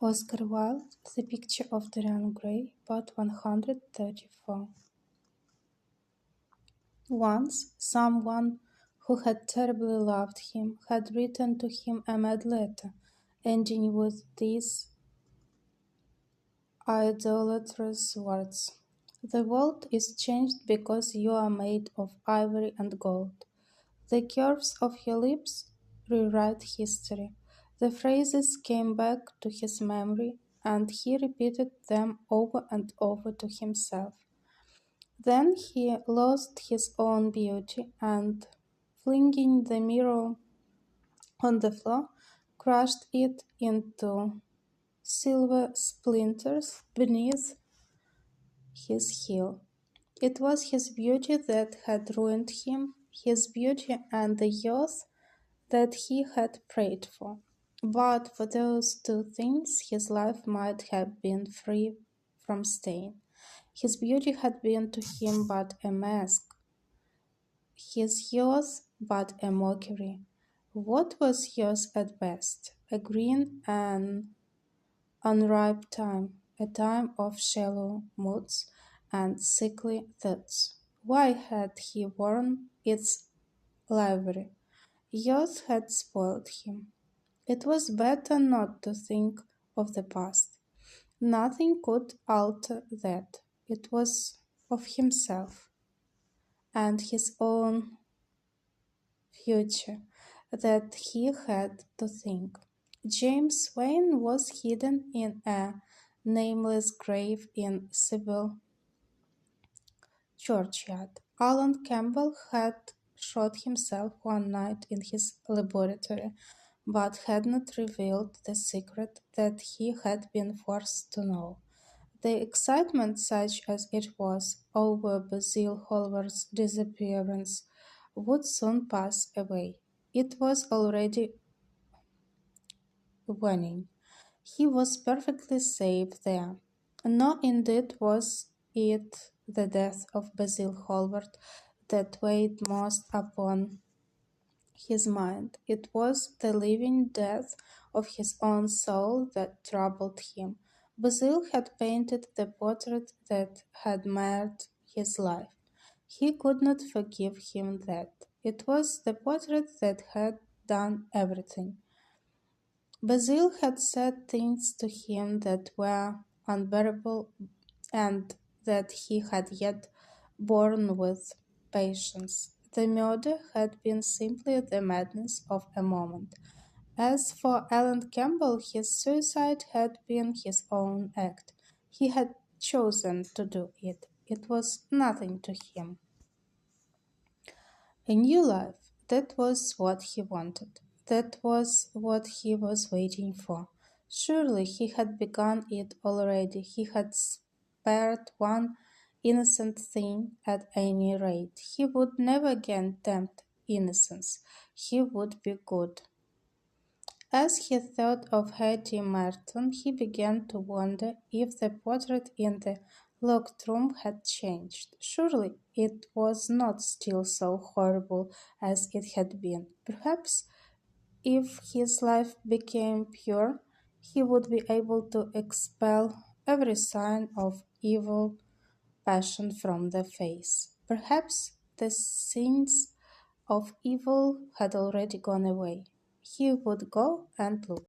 Oscar Wilde, The Picture of Dorian Gray, Part 134. Once, someone who had terribly loved him had written to him a mad letter, ending with these idolatrous words: "The world is changed because you are made of ivory and gold." The curves of your lips rewrite history. The phrases came back to his memory, and he repeated them over and over to himself. Then he lost his own beauty and, flinging the mirror on the floor, crushed it into silver splinters beneath his heel. It was his beauty that had ruined him, his beauty and the youth that he had prayed for. But for those two things his life might have been free from stain. His beauty had been to him but a mask, his youth but a mockery. What was yours at best? A green and unripe time, a time of shallow moods and sickly thoughts. Why had he worn its livery? Youth had spoiled him. It was better not to think of the past. Nothing could alter that. It was of himself and his own future that he had to think. James Wayne was hidden in a nameless grave in Sybil churchyard. Alan Campbell had shot himself one night in his laboratory, but had not revealed the secret that he had been forced to know. The excitement, such as it was, over Basil Hallward's disappearance would soon pass away. It was already waning. He was perfectly safe there. Nor indeed was it the death of Basil Hallward that weighed most upon his mind. It was the living death of his own soul that troubled him. Basil had painted the portrait that had marred his life. He could not forgive him that. It was the portrait that had done everything. Basil had said things to him that were unbearable and that he had yet borne with patience. The murder had been simply the madness of a moment. As for Alan Campbell, his suicide had been his own act. He had chosen to do it. It was nothing to him. A new life, that was what he wanted. That was what he was waiting for. Surely he had begun it already. He had spared one innocent thing at any rate. He would never again tempt innocence. He would be good. As he thought of Hetty Merton, he began to wonder if the portrait in the locked room had changed. Surely it was not still so horrible as it had been. Perhaps if his life became pure, he would be able to expel every sign of evil passion from the face. Perhaps the sins of evil had already gone away. He would go and look.